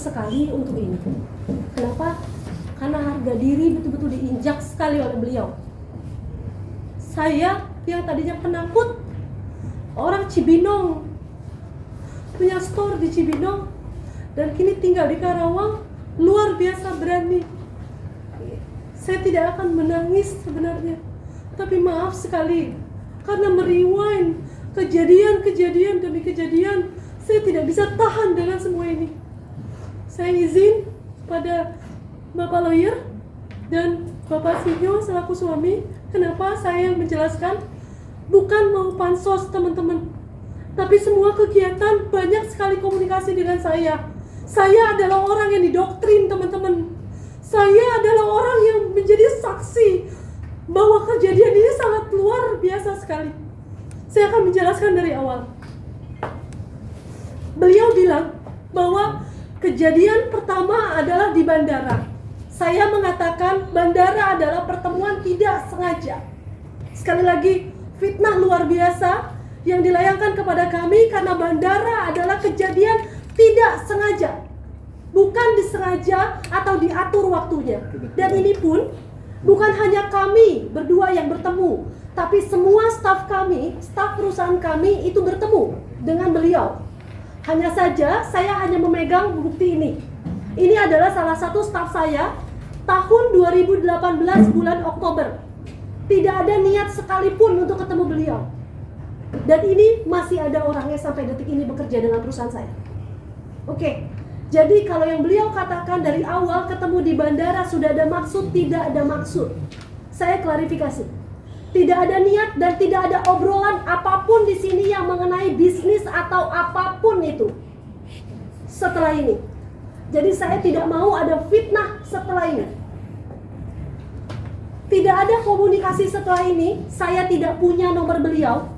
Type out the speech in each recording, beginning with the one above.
sekali untuk ini. Kenapa? Karena harga diri betul-betul diinjak sekali oleh beliau. Saya yang tadinya penakut, orang Cibinong, punya store di Cibinong, dan kini tinggal di Karawang, luar biasa berani. Saya tidak akan menangis sebenarnya, tapi maaf sekali, karena merewind kejadian demi kejadian, saya tidak bisa tahan dengan semua ini. Saya izin pada Bapak lawyer dan Bapak Sinyo selaku suami, kenapa saya menjelaskan bukan mau pansos teman-teman, tapi semua kegiatan banyak sekali komunikasi dengan saya. Saya adalah orang yang didoktrin teman-teman. Saya adalah orang yang menjadi saksi bahwa kejadian ini sangat luar biasa sekali. Saya akan menjelaskan dari awal. Beliau bilang bahwa kejadian pertama adalah di bandara. Saya mengatakan bandara adalah pertemuan tidak sengaja. Sekali lagi, fitnah luar biasa yang dilayangkan kepada kami karena bandara adalah kejadian tidak sengaja. Bukan disengaja atau diatur waktunya. Dan ini pun bukan hanya kami berdua yang bertemu, tapi semua staf kami, staf perusahaan kami itu bertemu dengan beliau. Hanya saja saya hanya memegang bukti ini. Ini adalah salah satu staf saya tahun 2018 bulan Oktober. Tidak ada niat sekalipun untuk ketemu beliau. Dan ini masih ada orangnya sampai detik ini bekerja dengan perusahaan saya. Oke. Jadi kalau yang beliau katakan dari awal ketemu di bandara sudah ada maksud, tidak ada maksud. Saya klarifikasi. Tidak ada niat dan tidak ada obrolan apapun di sini yang mengenai bisnis atau apapun itu. Setelah ini. Jadi saya tidak mau ada fitnah setelah ini. Tidak ada komunikasi setelah ini. Saya tidak punya nomor beliau.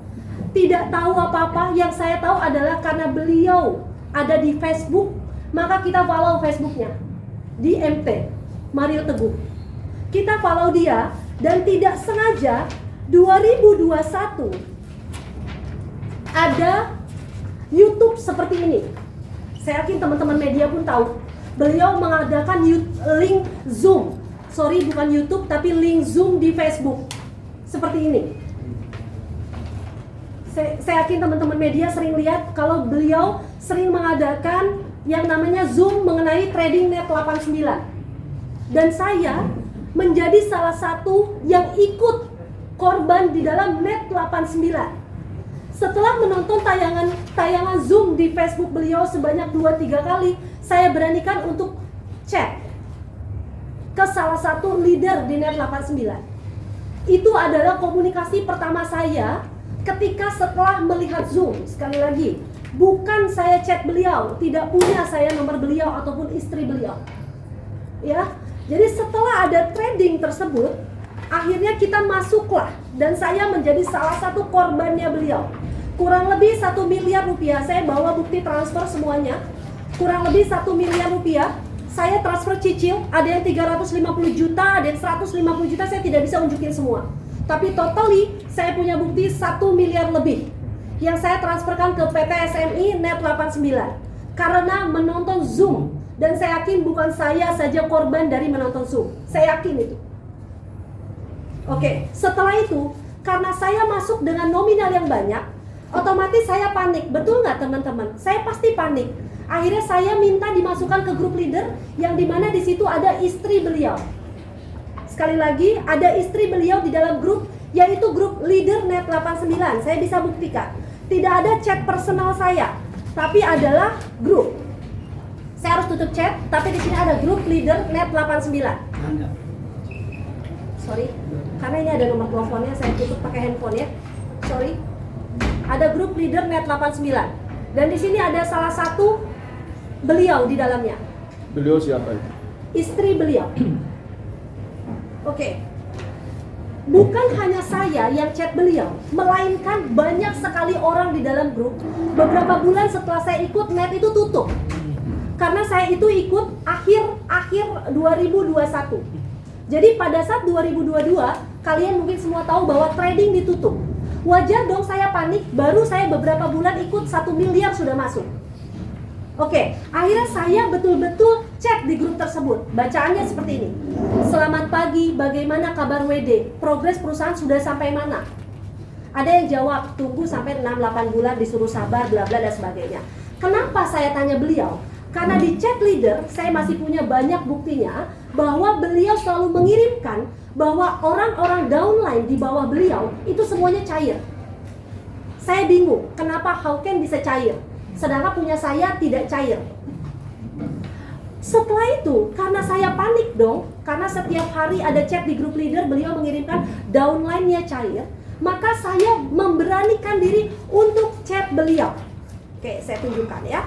Tidak tahu apa-apa. Yang saya tahu adalah karena beliau ada di Facebook, maka kita follow Facebooknya di MT Mario Teguh. Kita follow dia dan tidak sengaja 2021 ada YouTube seperti ini. Saya yakin teman-teman media pun tahu. Beliau mengadakan link Zoom. Sorry, bukan YouTube tapi link Zoom di Facebook. Seperti ini. Saya yakin teman-teman media sering lihat kalau beliau sering mengadakan yang namanya Zoom mengenai trading net 89. Dan saya menjadi salah satu yang ikut korban di dalam net 89. Setelah menonton tayangan Zoom di Facebook beliau sebanyak 2-3 kali, saya beranikan untuk chat ke salah satu leader di net 89. Itu adalah komunikasi pertama saya ketika setelah melihat Zoom. Sekali lagi, bukan saya chat beliau, tidak punya saya nomor beliau ataupun istri beliau. Ya, jadi setelah ada trading tersebut, akhirnya kita masuklah dan saya menjadi salah satu korbannya beliau. Kurang lebih 1 miliar rupiah, saya bawa bukti transfer semuanya. Kurang lebih 1 miliar rupiah, saya transfer cicil, ada yang 350 juta, ada yang 150 juta, saya tidak bisa unjukin semua. Tapi totally, saya punya bukti 1 miliar lebih yang saya transferkan ke PT SMI Net 89 karena menonton Zoom. Dan saya yakin bukan saya saja korban dari menonton Zoom. Saya yakin itu. Oke, setelah itu, karena saya masuk dengan nominal yang banyak, otomatis saya panik. Betul nggak teman-teman? Saya pasti panik. Akhirnya saya minta dimasukkan ke grup leader yang dimana di situ ada istri beliau. Sekali lagi, ada istri beliau di dalam grup, yaitu grup leader Net 89. Saya bisa buktikan. Tidak ada chat personal saya, tapi adalah grup. Saya harus tutup chat, tapi di sini ada grup leader Net 89. Sorry, karena ini ada nomor teleponnya, saya tutup pakai handphone ya. Sorry. Ada grup leader Net 89. Dan di sini ada salah satu beliau di dalamnya. Beliau siapa itu? Istri beliau. Oke. Bukan hanya saya yang chat beliau, melainkan banyak sekali orang di dalam grup. Beberapa bulan setelah saya ikut, net itu tutup. Karena saya itu ikut akhir 2021. Jadi pada saat 2022, kalian mungkin semua tahu bahwa trading ditutup. Wajar dong saya panik, baru saya beberapa bulan ikut 1 miliar sudah masuk. Oke, akhirnya saya betul-betul chat di grup tersebut. Bacaannya seperti ini. Selamat pagi, bagaimana kabar WD? Progres perusahaan sudah sampai mana? Ada yang jawab, tunggu sampai 6-8 bulan, disuruh sabar, bla bla dan sebagainya. Kenapa saya tanya beliau? Karena di chat leader, saya masih punya banyak buktinya bahwa beliau selalu mengirimkan bahwa orang-orang downline di bawah beliau itu semuanya cair. Saya bingung, kenapa how can bisa cair? Sedangkan punya saya tidak cair. Setelah itu, karena saya panik dong, karena setiap hari ada chat di grup leader, beliau mengirimkan downline-nya cair, maka saya memberanikan diri untuk chat beliau. Oke, saya tunjukkan ya.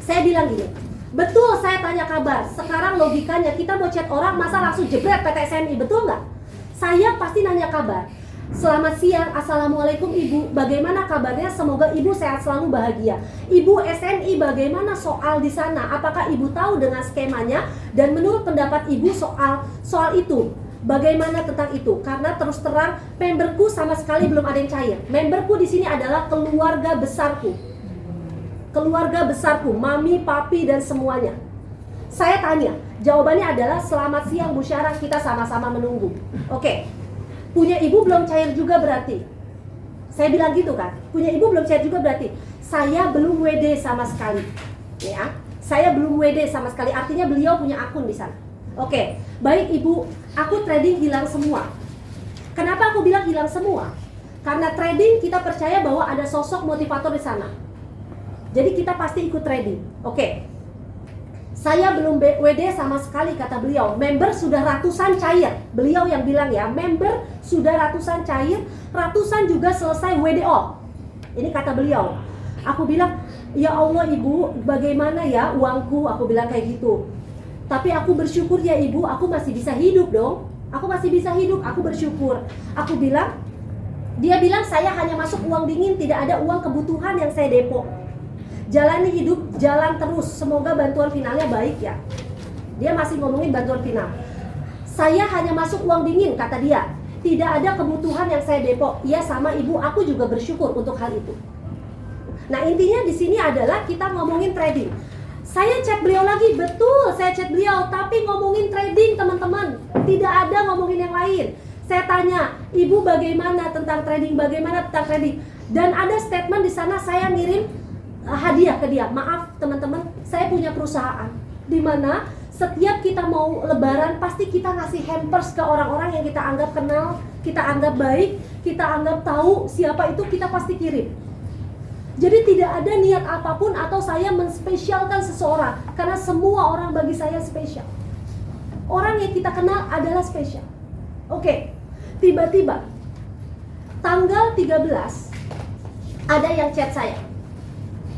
Saya bilang gini, betul saya tanya kabar, sekarang logikanya kita mau chat orang, masa langsung jebret PT SMI, betul nggak? Saya pasti nanya kabar. Selamat siang, Assalamualaikum Ibu, bagaimana kabarnya? Semoga Ibu sehat selalu bahagia. Ibu SNI, bagaimana soal di sana? Apakah Ibu tahu dengan skemanya? Dan menurut pendapat Ibu soal itu, bagaimana tentang itu? Karena terus terang, memberku sama sekali belum ada yang cair. Memberku di sini adalah keluarga besarku. Keluarga besarku, mami, papi, dan semuanya. Saya tanya, jawabannya adalah selamat siang Bu Syarah, kita sama-sama menunggu. Oke. Punya ibu belum cair juga berarti. Saya bilang gitu kan. Punya ibu belum cair juga berarti. Saya belum WD sama sekali. Ya, saya belum WD sama sekali. Artinya beliau punya akun di sana. Oke, baik Ibu, aku trading hilang semua. Kenapa aku bilang hilang semua? Karena trading kita percaya bahwa ada sosok motivator di sana. Jadi kita pasti ikut trading. Oke. Saya belum WD sama sekali, kata beliau. Member sudah ratusan cair. Beliau yang bilang ya, member sudah ratusan cair, ratusan juga selesai WDO. Ini kata beliau. Aku bilang, ya Allah Ibu, bagaimana ya uangku? Aku bilang kayak gitu. Tapi aku bersyukur ya Ibu, aku masih bisa hidup dong. Aku masih bisa hidup, aku bersyukur. Aku bilang, dia bilang saya hanya masuk uang dingin, tidak ada uang kebutuhan yang saya depo. Jalani hidup, jalan terus. Semoga bantuan finalnya baik ya. Dia masih ngomongin bantuan final. Saya hanya masuk uang dingin, kata dia. Tidak ada kebutuhan yang saya depo. Iya sama Ibu, aku juga bersyukur untuk hal itu. Nah intinya di sini adalah kita ngomongin trading. Saya chat beliau lagi, betul saya chat beliau. Tapi ngomongin trading teman-teman. Tidak ada ngomongin yang lain. Saya tanya, Ibu bagaimana tentang trading? Bagaimana tentang trading? Dan ada statement di sana saya ngirim hadiah ke dia. Maaf teman-teman, saya punya perusahaan di mana setiap kita mau lebaran pasti kita ngasih hampers ke orang-orang yang kita anggap kenal, kita anggap baik, kita anggap tahu siapa itu, kita pasti kirim. Jadi tidak ada niat apapun atau saya menspesialkan seseorang, karena semua orang bagi saya spesial. Orang yang kita kenal adalah spesial. Oke, tiba-tiba tanggal 13 ada yang chat saya.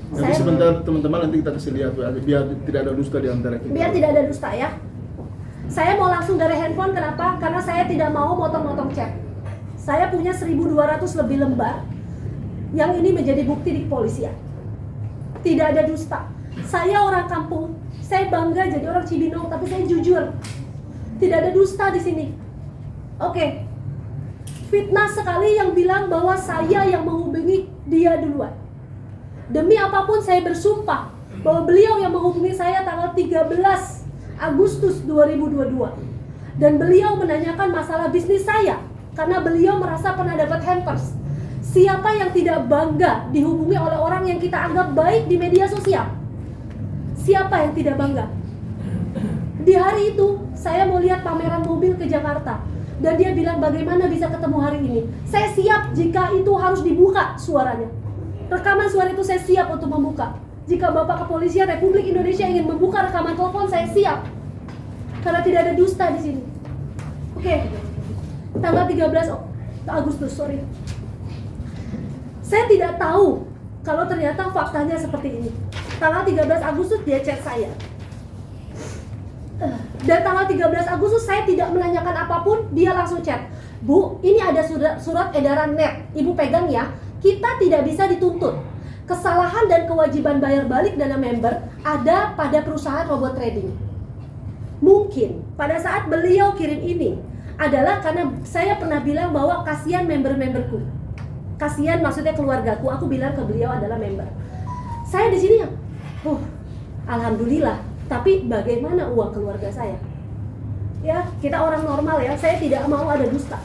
Nanti sebentar teman-teman, nanti kita kasih lihat biar tidak ada dusta di antara kita. Biar tidak ada dusta ya. Saya mau langsung dari handphone, kenapa? Karena saya tidak mau motong-motong chat. Saya punya 1.200 lebih lembar yang ini menjadi bukti di kepolisian. Tidak ada dusta. Saya orang kampung, saya bangga jadi orang Cibinong, tapi saya jujur. Tidak ada dusta di sini. Oke. Fitnah sekali yang bilang bahwa saya yang menghubungi dia duluan. Demi apapun saya bersumpah bahwa beliau yang menghubungi saya tanggal 13 Agustus 2022. Dan beliau menanyakan masalah bisnis saya karena beliau merasa pernah dapat hampers. Siapa yang tidak bangga dihubungi oleh orang yang kita anggap baik di media sosial? Siapa yang tidak bangga? Di hari itu saya mau lihat pameran mobil ke Jakarta. Dan dia bilang bagaimana bisa ketemu hari ini. Saya siap jika itu harus dibuka suaranya. Rekaman suara itu saya siap untuk membuka. Jika Bapak Kepolisian Republik Indonesia ingin membuka rekaman telepon, saya siap. Karena tidak ada dusta di sini. Oke. Tanggal 13 Agustus, sorry. Saya tidak tahu kalau ternyata faktanya seperti ini. Tanggal 13 Agustus dia chat saya. Dan tanggal 13 Agustus saya tidak menanyakan apapun, dia langsung chat. Bu, ini ada surat edaran net. Ibu pegang ya. Kita tidak bisa dituntut. Kesalahan dan kewajiban bayar balik dana member ada pada perusahaan robot trading. Mungkin pada saat beliau kirim ini adalah karena saya pernah bilang bahwa kasihan member-memberku. Kasihan maksudnya keluargaku, aku bilang ke beliau adalah member. Saya di sini ya, alhamdulillah. Tapi bagaimana uang keluarga saya? Ya, kita orang normal ya. Saya tidak mau ada dusta.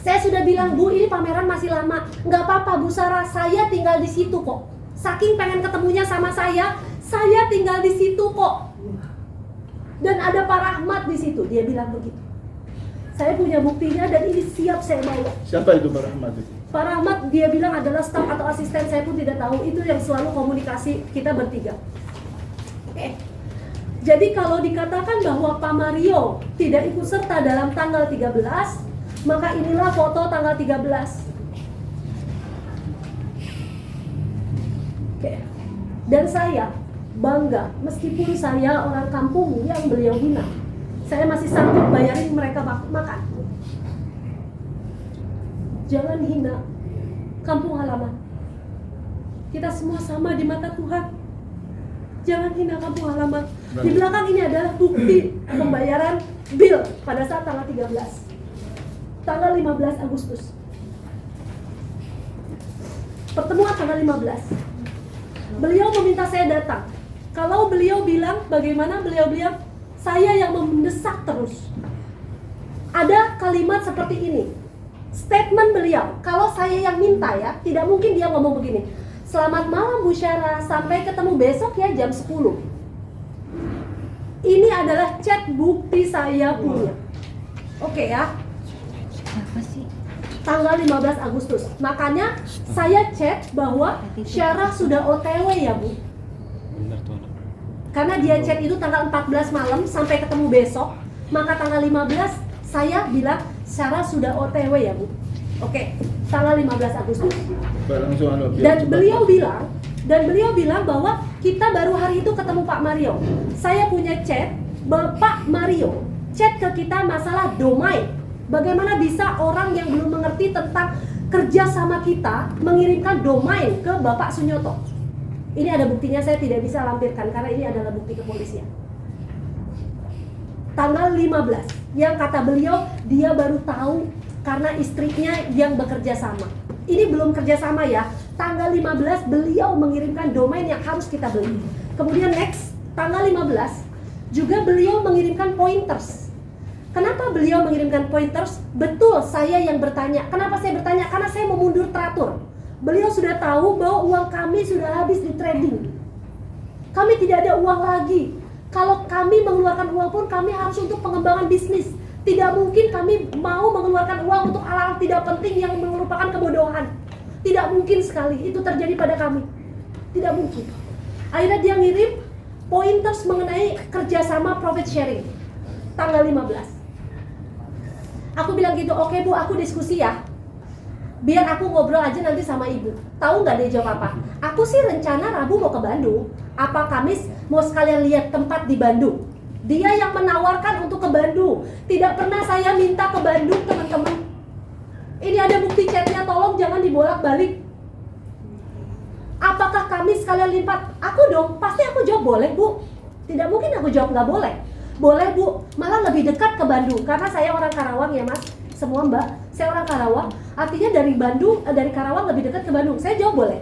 Saya sudah bilang, Bu, ini pameran masih lama. Nggak apa-apa, Bu Sarah, saya tinggal di situ kok. Saking pengen ketemunya sama saya tinggal di situ kok. Dan ada Pak Rahmat di situ. Dia bilang begitu. Saya punya buktinya dan ini siap saya bawa. Siapa itu Pak Rahmat itu? Pak Rahmat dia bilang adalah staf atau asisten, saya pun tidak tahu. Itu yang selalu komunikasi kita bertiga. Jadi kalau dikatakan bahwa Pak Mario tidak ikut serta dalam tanggal 13, maka inilah foto tanggal 13. Dan saya bangga, meskipun saya orang kampung yang beliau bina, saya masih sanggup bayarin mereka makan. Jangan hina kampung halaman. Kita semua sama di mata Tuhan. Jangan hina kampung halaman. Di belakang ini adalah bukti pembayaran bill pada saat tanggal 13. Tanggal 15 Agustus. Pertemuan tanggal 15. Beliau meminta saya datang. Kalau beliau bilang, bagaimana beliau bilang, saya yang mendesak terus. Ada kalimat seperti ini. Statement beliau, kalau saya yang minta ya, tidak mungkin dia ngomong begini. Selamat malam Bu Syara, sampai ketemu besok ya jam 10. Ini adalah chat bukti saya punya. Oke ya. Apa sih? Tanggal 15 Agustus. Makanya saya chat bahwa Syara sudah OTW ya Bu. Karena dia chat itu tanggal 14 malam sampai ketemu besok. Maka tanggal 15 saya bilang Syara sudah OTW ya Bu. Oke, tanggal 15 Agustus. Dan beliau bilang bahwa kita baru hari itu ketemu Pak Mario. Saya punya chat, Bapak Mario chat ke kita masalah domain. Bagaimana bisa orang yang belum mengerti tentang kerja sama kita mengirimkan domain ke Bapak Sunyoto. Ini ada buktinya, saya tidak bisa lampirkan karena ini adalah bukti kepolisian. Tanggal 15, yang kata beliau dia baru tahu karena istrinya yang bekerja sama. Ini belum kerja sama ya. Tanggal 15 beliau mengirimkan domain yang harus kita beli. Kemudian next, tanggal 15 juga beliau mengirimkan pointers. Kenapa beliau mengirimkan pointers? Betul, saya yang bertanya. Kenapa saya bertanya? Karena saya mau mundur teratur. Beliau sudah tahu bahwa uang kami sudah habis di trading. Kami tidak ada uang lagi. Kalau kami mengeluarkan uang pun kami harus untuk pengembangan bisnis. Tidak mungkin kami mau mengeluarkan uang untuk hal-hal tidak penting yang merupakan kebodohan. Tidak mungkin sekali itu terjadi pada kami. Tidak mungkin. Akhirnya dia ngirim pointers mengenai kerjasama profit sharing. Tanggal 15. Aku bilang gitu, oke Bu, aku diskusi ya. Biar aku ngobrol aja nanti sama ibu. Tahu nggak dia jawab apa? Aku sih rencana Rabu mau ke Bandung. Apa Kamis mau sekalian lihat tempat di Bandung. Dia yang menawarkan untuk ke Bandung. Tidak pernah saya minta ke Bandung, teman-teman. Ini ada bukti chatnya, tolong jangan dibolak-balik. Apakah kami sekalian lipat? Aku dong, pasti aku jawab boleh Bu. Tidak mungkin aku jawab nggak boleh. Boleh Bu, malah lebih dekat ke Bandung. Karena saya orang Karawang ya Mas, semua Mbak. Saya orang Karawang, artinya dari Bandung, dari Karawang lebih dekat ke Bandung. Saya jawab boleh.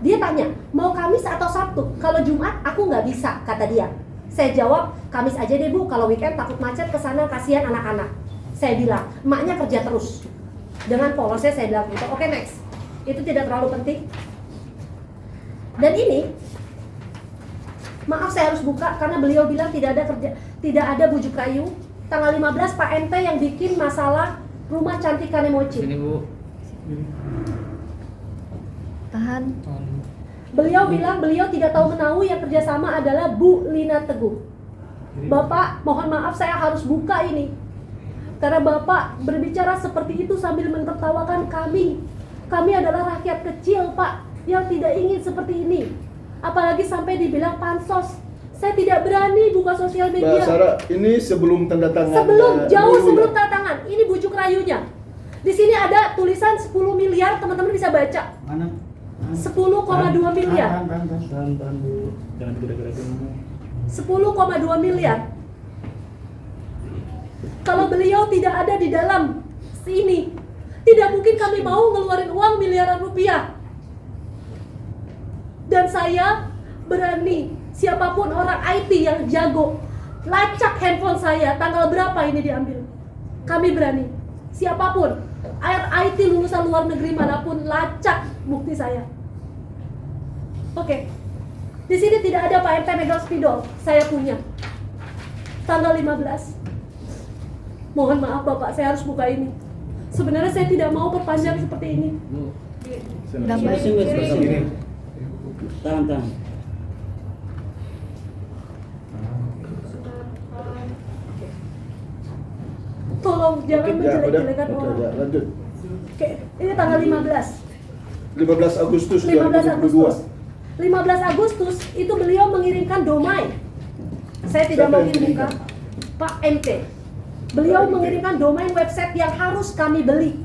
Dia tanya, mau Kamis atau Sabtu? Kalau Jumat aku nggak bisa, kata dia. Saya jawab, Kamis aja deh Bu, kalau weekend takut macet kesana, kasihan anak-anak. Saya bilang, emaknya kerja terus. Dengan polosnya saya bilang gitu, oke next. Itu tidak terlalu penting. Dan ini, maaf saya harus buka karena beliau bilang tidak ada bujuk rayu. Tanggal 15 Pak MT yang bikin masalah rumah cantik Kanemochi. Sini Bu. Tahan. Beliau bilang beliau tidak tahu menahu, yang kerjasama adalah Bu Lina Teguh. Bapak, mohon maaf saya harus buka ini. Karena Bapak berbicara seperti itu sambil menertawakan kami. Kami adalah rakyat kecil Pak, yang tidak ingin seperti ini. Apalagi sampai dibilang pansos. Saya tidak berani buka sosial media. Mbak Sarah, ini sebelum tanda tangan. Jauh sebelum tanda tangan. Ini bujuk rayunya. Di sini ada tulisan 10 miliar, teman-teman bisa baca. Mana? 10,2 miliar. Tahan Bu. Jangan digera-gera dulu. 10,2 miliar. Kalau beliau tidak ada di dalam sini, tidak mungkin kami mau ngeluarin uang miliaran rupiah. Dan saya berani, siapapun orang IT yang jago, lacak handphone saya, tanggal berapa ini diambil. Kami berani, siapapun IT lulusan luar negeri manapun, lacak bukti saya. Oke. Di sini tidak ada Pak MT megang spidol, saya punya. Tanggal 15. Mohon maaf Bapak, saya harus buka ini. Sebenarnya saya tidak mau perpanjang seperti ini. Udah baik. Tahan. Tolong jangan Ya, udah. menjelek-jelekan Oke, orang. ya, lanjut. Oke, ini tanggal 15. 15 Agustus 15 2022. Agustus. 15 Agustus itu beliau mengirimkan domain. Saya tidak Siapa mau yang buka. Pak MT. Beliau Pak MT. mengirimkan domain website yang harus kami beli.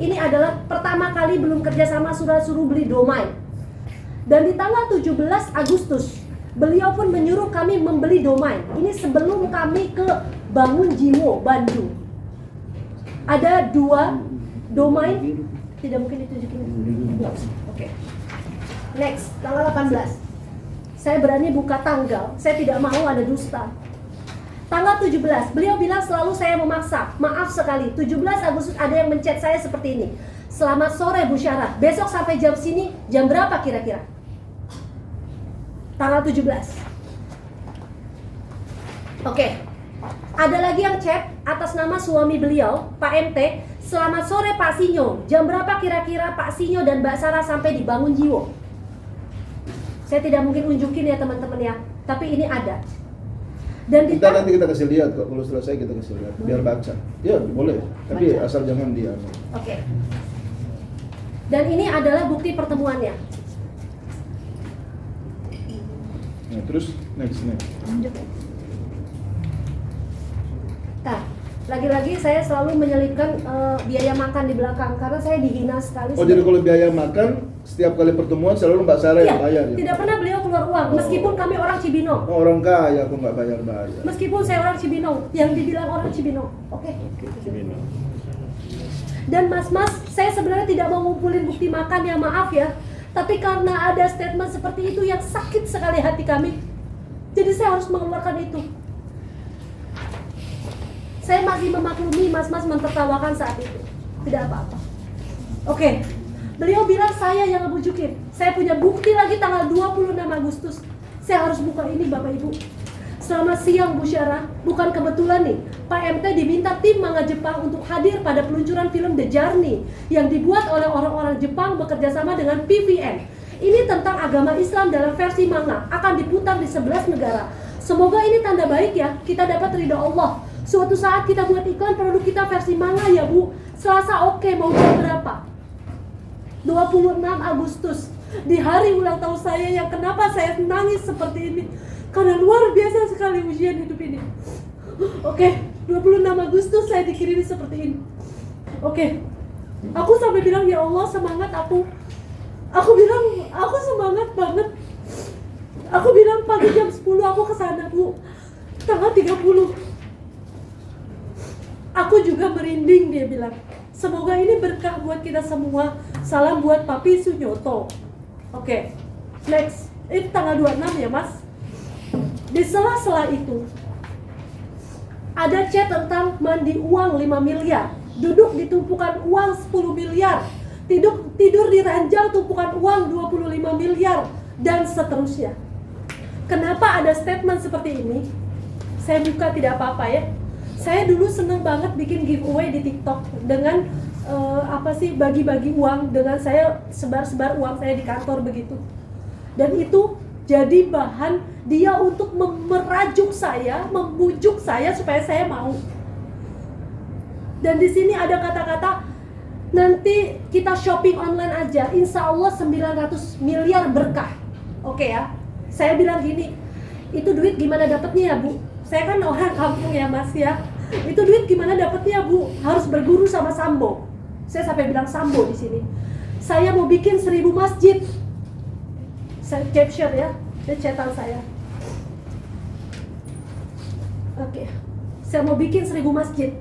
Ini adalah pertama kali belum kerjasama sudah suruh beli domain. Dan di tanggal 17 Agustus beliau pun menyuruh kami membeli domain. Ini sebelum kami ke Bangun Jiwo, Bandung. Ada 2 domain. Tidak mungkin ditunjukin. Oke. Next, tanggal 18. Saya berani buka tanggal. Saya tidak mau ada dusta. Tanggal 17, beliau bilang selalu saya memaksa. Maaf sekali, 17 Agustus ada yang menchat saya seperti ini. Selamat sore Bu Syarah. Besok sampai jam sini, jam berapa kira-kira? Tanggal 17. Oke. Ada lagi yang chat atas nama suami beliau, Pak MT. Selamat sore Pak Sinyo. Jam berapa kira-kira Pak Sinyo dan Mbak Sarah sampai di Bangun Jiwo? Saya tidak mungkin unjukin ya teman-teman ya, tapi ini ada. Dan Nanti kita kasih lihat kok, kalau selesai kita kasih lihat, biar baca. Ya boleh, tapi Baca. asal jangan dia. Oke. Dan ini adalah bukti pertemuannya. Nah, terus next. Nah, lagi-lagi saya selalu menyelipkan biaya makan di belakang karena saya dihina sekali. Oh jadi kalau biaya makan setiap kali pertemuan selalu Mbak Sarah yang bayar ya? Tidak pernah beliau keluar uang, meskipun kami orang Cibinong. Oh, orang kaya aku nggak bayar. Meskipun saya orang Cibinong, yang dibilang orang Cibinong. Oke. Dan mas-mas, saya sebenarnya tidak mau ngumpulin bukti makan ya, maaf ya. Tapi karena ada statement seperti itu yang sakit sekali hati kami, jadi saya harus mengeluarkan itu. Saya masih memaklumi mas-mas mentertawakan saat itu. Tidak apa-apa. Oke. Beliau bilang saya yang ngebujukin. Saya punya bukti lagi tanggal 26 Agustus. Saya harus buka ini Bapak Ibu. Selamat siang Bu Syarah. Bukan kebetulan nih, Pak MT diminta tim manga Jepang untuk hadir pada peluncuran film The Journey yang dibuat oleh orang-orang Jepang bekerjasama dengan PVN. Ini tentang agama Islam dalam versi manga, akan diputar di 11 negara. Semoga ini tanda baik ya, kita dapat ridho Allah. Suatu saat kita buat iklan produk kita versi manga ya Bu. Selasa oke, mau jam berapa? 26 Agustus, di hari ulang tahun saya yang kenapa saya nangis seperti ini, karena luar biasa sekali ujian hidup ini. Oke, 26 Agustus saya dikirimi seperti ini. Oke, aku sampai bilang ya Allah semangat aku bilang aku semangat banget. Aku bilang pagi jam 10 aku kesana Bu, tanggal 30. Aku juga merinding, dia bilang. Semoga ini berkah buat kita semua. Salam buat Papi Sunyoto. Oke, next. Ini tanggal 26 ya Mas. Di sela-sela itu ada chat tentang mandi uang 5 miliar, duduk di tumpukan uang 10 miliar, tidur di ranjang tumpukan uang 25 miliar, dan seterusnya. Kenapa ada statement seperti ini? Saya buka tidak apa-apa ya. Saya dulu seneng banget bikin giveaway di TikTok dengan bagi-bagi uang, dengan saya sebar-sebar uang saya di kantor begitu. Dan itu jadi bahan dia untuk merajuk saya, membujuk saya supaya saya mau. Dan di sini ada kata-kata nanti kita shopping online aja, insya Allah 900 miliar berkah. Oke ya, saya bilang gini, itu duit gimana dapetnya ya Bu? Saya kan orang kampung ya Mas ya. Itu duit gimana dapetnya Bu? Harus berguru sama Sambo. Saya sampai bilang Sambo di sini. Saya mau bikin 1000 masjid. Saya capture ya, ini chatan saya. Oke, saya mau bikin 1000 masjid.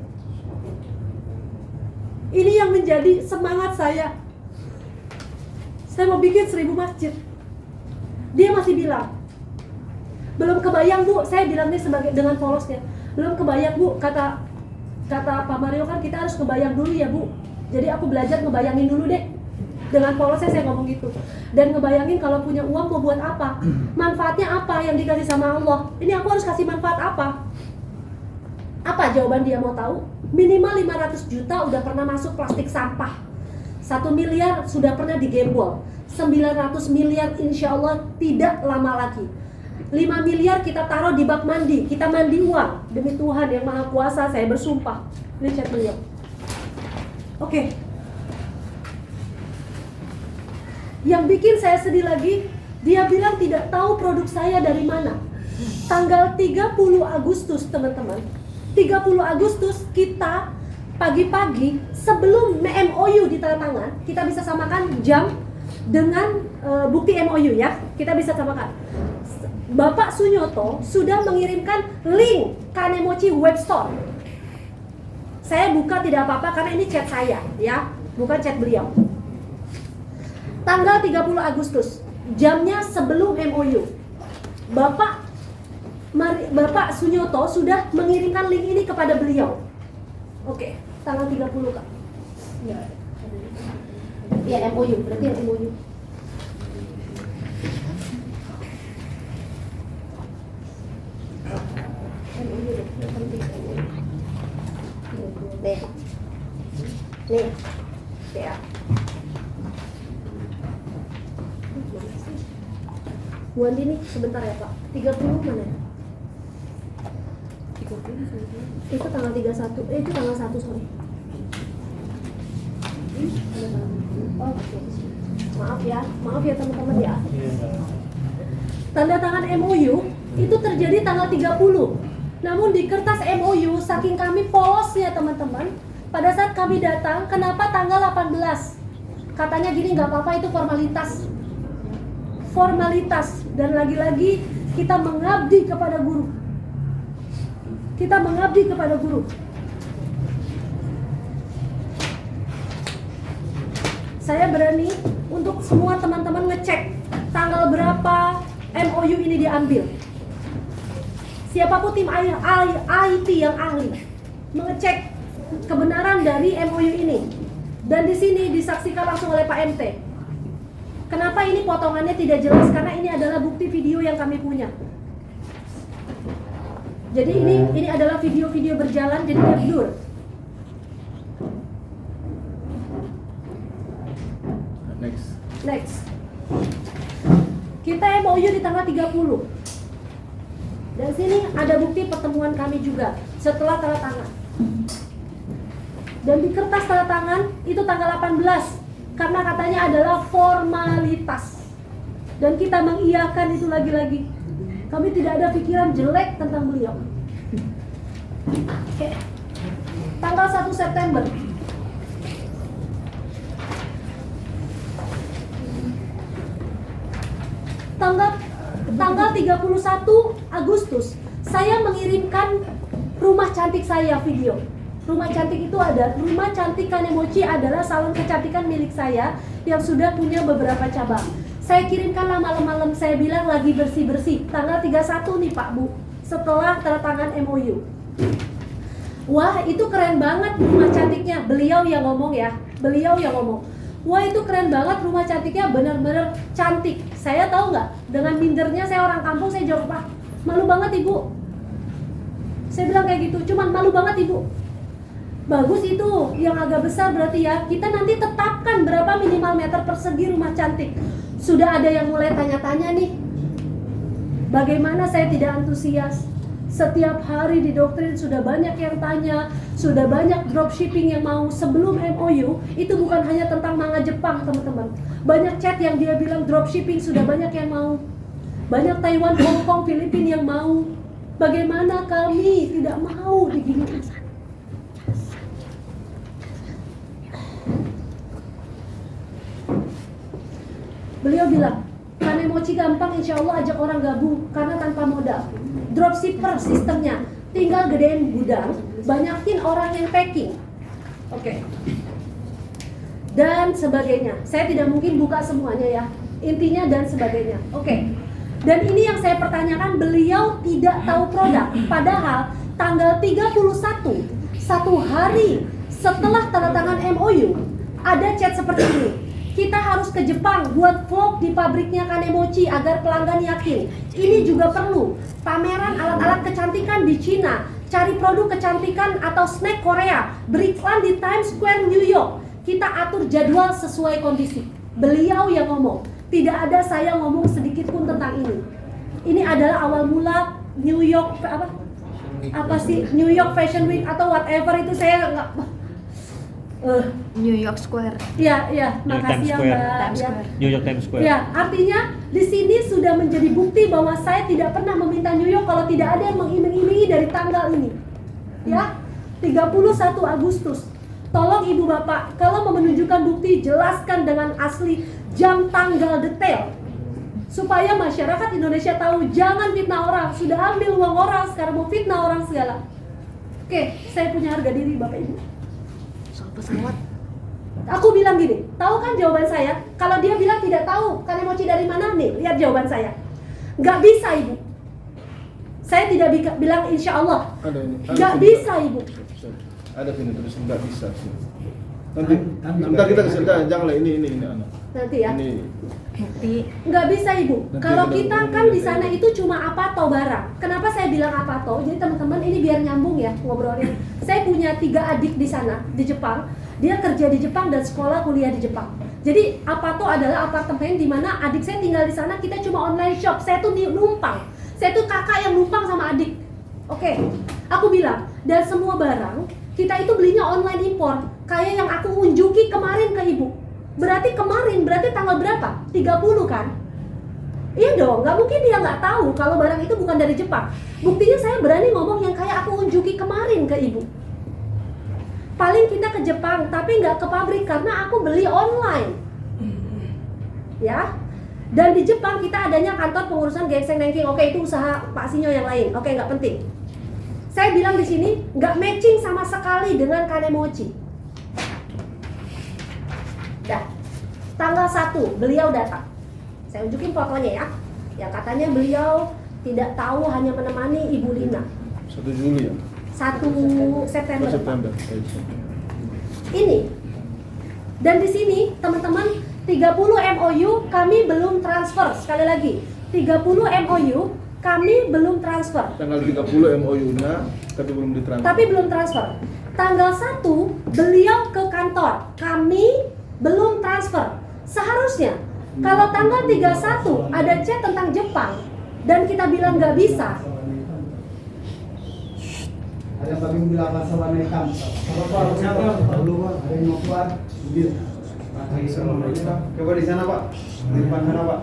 Ini yang menjadi semangat saya. Saya mau bikin 1000 masjid. Dia masih bilang, belum kebayang Bu, saya bilang nih sebagai dengan polosnya, belum kebayang Bu, kata Pak Mario kan kita harus kebayang dulu ya Bu. Jadi aku belajar ngebayangin dulu deh. Dengan polosnya saya ngomong gitu. Dan ngebayangin kalau punya uang mau buat apa? Manfaatnya apa yang dikasih sama Allah? Ini aku harus kasih manfaat apa? Apa jawaban dia mau tahu? Minimal 500 juta udah pernah masuk plastik sampah. 1 miliar sudah pernah digembol. 900 miliar insya Allah tidak lama lagi. 5 miliar kita taruh di bak mandi. Kita mandi uang. Demi Tuhan yang Maha Kuasa saya bersumpah. Ini chat beliau. Oke. Yang bikin saya sedih lagi, dia bilang tidak tahu produk saya dari mana. Tanggal 30 Agustus teman-teman, 30 Agustus kita pagi-pagi sebelum MOU ditandatangan, kita bisa samakan jam dengan bukti MOU ya, kita bisa samakan. Bapak Sunyoto sudah mengirimkan link Kanemochi web store. Saya buka tidak apa-apa karena ini chat saya ya, bukan chat beliau. Tanggal 30 Agustus, jamnya sebelum MOU. Bapak Sunyoto sudah mengirimkan link ini kepada beliau. Oke, tanggal 30 Kak. Ya, MOU, berarti yang MOU. Nih, ya. Bu Andi nih, sebentar ya Pak. 30 mana ya? 30 itu tanggal 31, itu tanggal 1 sorry. Oh, oke. Maaf ya teman-teman ya. Tanda tangan MOU itu terjadi tanggal 30. Namun di kertas MOU saking kami polosnya teman-teman, pada saat kami datang, kenapa tanggal 18? Katanya gini, nggak apa-apa itu formalitas dan lagi-lagi kita mengabdi kepada guru. Saya berani untuk semua teman-teman ngecek tanggal berapa MOU ini diambil. Siapapun tim IT yang ahli mengecek kebenaran dari MOU ini. Dan di sini disaksikan langsung oleh Pak MT. Kenapa ini potongannya tidak jelas? Karena ini adalah bukti video yang kami punya. Jadi ini adalah video-video berjalan, jadi dia blur. Next. Kita MOU di tanggal 30. Dan sini ada bukti pertemuan kami juga setelah tanda tangan. Dan di kertas tanda tangan itu tanggal 18. Karena katanya adalah formalitas. Dan kita mengiyakan itu lagi-lagi. Kami tidak ada pikiran jelek tentang beliau. Oke. Tanggal 1 September. Tanggal 31 Agustus saya mengirimkan rumah cantik saya video. Rumah cantik itu ada, rumah cantik Kanemochi adalah salon kecantikan milik saya yang sudah punya beberapa cabang. Saya kirimkanlah malam-malam, saya bilang lagi bersih-bersih. Tanggal 31 nih Pak Bu, setelah tanda tangan MOU. Wah itu keren banget rumah cantiknya, beliau yang ngomong ya, wah itu keren banget rumah cantiknya, benar-benar cantik. Saya tahu nggak, dengan mindernya saya orang kampung, saya jawab, Pak, malu banget Ibu. Saya bilang kayak gitu, cuman malu banget Ibu. Bagus itu, yang agak besar berarti ya, kita nanti tetapkan berapa minimal meter persegi rumah cantik. Sudah ada yang mulai tanya-tanya nih, bagaimana saya tidak antusias? Setiap hari di doktrin sudah banyak yang tanya, sudah banyak dropshipping yang mau. Sebelum MOU, itu bukan hanya tentang manga Jepang teman-teman. Banyak chat yang dia bilang dropshipping sudah banyak yang mau. Banyak Taiwan, Hong Kong, Filipina yang mau. Bagaimana kami tidak mau diginikan? Beliau bilang, Kanemochi gampang, insya Allah ajak orang gabung karena tanpa modal. Dropshipper sistemnya, tinggal gedein gudang, banyakin orang yang packing. Oke. Dan sebagainya. Saya tidak mungkin buka semuanya ya. Intinya dan sebagainya. Oke. Dan ini yang saya pertanyakan, beliau tidak tahu produk. Padahal tanggal 31, satu hari setelah tanda tangan MOU, ada chat seperti ini. Kita harus ke Jepang buat vlog di pabriknya Kanemochi agar pelanggan yakin. Ini juga perlu. Pameran alat-alat kecantikan di Cina. Cari produk kecantikan atau snack Korea. Beriklan di Times Square, New York. Kita atur jadwal sesuai kondisi. Beliau yang ngomong. Tidak ada saya ngomong sedikit pun tentang ini. Ini adalah awal mula New York New York Fashion Week atau whatever itu saya nggak. New York Square. Ya, makasih ya Mbak. Times Ya. Square. New York Times Square. Ya, artinya di sini sudah menjadi bukti bahwa saya tidak pernah meminta New York kalau tidak ada yang mengiming-imingi dari tanggal ini. Ya, 31 Agustus. Tolong Ibu Bapak, kalau mau menunjukkan bukti, jelaskan dengan asli jam, tanggal, detail. Supaya masyarakat Indonesia tahu, jangan fitnah orang. Sudah ambil uang orang, sekarang mau fitnah orang segala. Oke, saya punya harga diri Bapak Ibu. Soal pesawat. Aku bilang gini, tahu kan jawaban saya? Kalau dia bilang tidak tahu, Kanemochi dari mana nih? Lihat jawaban saya. Nggak bisa Ibu. Saya tidak bilang insya Allah. Ada ini. Nggak bisa Ibu. Ada sini tulis nggak bisa. Nanti sebentar kita kasih lihat, janganlah ini anak. Nanti ya. Ini Bukti. Nggak bisa Ibu. Nanti Kalau ada kita hubungan kan di dengan sana ini. itu cuma apa atau barang. Kenapa saya bilang apa atau? Jadi teman-teman ini biar nyambung ya ngobrolnya. Saya punya 3 adik di sana di Jepang. Dia kerja di Jepang dan sekolah kuliah di Jepang. Jadi Apato adalah apartemen di mana adik saya tinggal di sana. Kita cuma online shop. Saya tuh numpang. Saya tuh kakak yang numpang sama adik. Oke, aku bilang dan semua barang kita itu belinya online impor. Kayak yang aku unjuki kemarin ke Ibu. Berarti tanggal berapa? 30 kan? Iya dong, nggak mungkin dia nggak tahu kalau barang itu bukan dari Jepang. Buktinya saya berani ngomong yang kayak aku unjuki kemarin ke Ibu. Paling kita ke Jepang, tapi nggak ke pabrik karena aku beli online. Ya. Dan di Jepang kita adanya kantor pengurusan ginseng ranking. Oke, itu usaha Pak Sinyo yang lain. Oke, nggak penting. Saya bilang di sini nggak matching sama sekali dengan Kanemochi. Dah. Tanggal 1 beliau datang. Saya unjukin fotonya ya. Yang katanya beliau tidak tahu, hanya menemani Ibu Lina. 1 Juli ya. 1 September. September. Ini. Dan di sini teman-teman 30 MOU kami belum transfer. Sekali lagi, 30 MOU kami belum transfer. Tanggal 30 MOU-nya tapi belum ditransfer. Tapi belum transfer. Tanggal 1 beliau ke kantor. Kami belum transfer. Seharusnya kalau tanggal 31 ada chat tentang Jepang dan kita bilang nggak bisa. Ada kami bilang masa warna hitam. Apa ada yang mau keluar? Coba di sana Pak. Di depan sana Pak.